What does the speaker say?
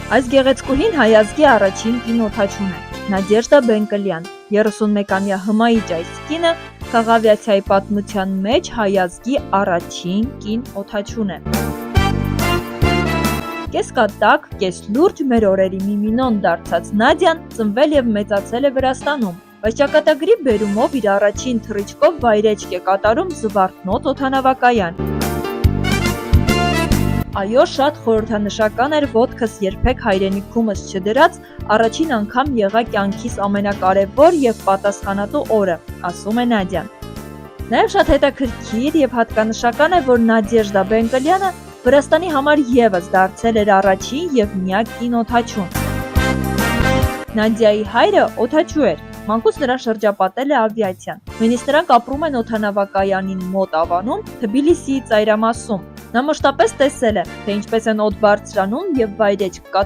Այս գեղեցկուհին հայազգի առաջին կին օդաչուն է։ Նադեժդա Բենկլյան, 31-ամյա հմայիչ այս կինը խաղաղավիացիայի պատմության մեջ հայազգի առաջին կին օդաչուն է։ Կես կատակ, կես լուրջ մեր օրերի Միմինոն դարձած Նադյան ծնվել և մեծացել է Վրաստանում, բայց ճակատագրի բերումով իր առաջին թռիչքով վայրեջք է կատարում Զվարթնոտ օդանավակայան։ Այո, շատ խորհրդանշական էր ոտքս երբեք հայրենիքումս չդրած, առաջին անգամ եղա կյանքիս ամենակարևոր և պատասխանատու օրը, ասում է Նադյան։ Նաև շատ հետաքրքիր և հատկանշական է, որ Նադեժդա Բենկլյանը Վրաստանի համար ևս դարձել էր առաջին և միակ կին օդաչուն։ Նադյայի հայրը օդաչու էր, մանկուց նրան շրջապատել է ավիացիան, նույնիսկ նրանք ապրում են օդանավակայանին մոտ Ավանում, Թբիլիսիի ծայրամասում։ Նա մշտապես տեսել է, թե ինչպես են օդ բարձրանում և վայրեջք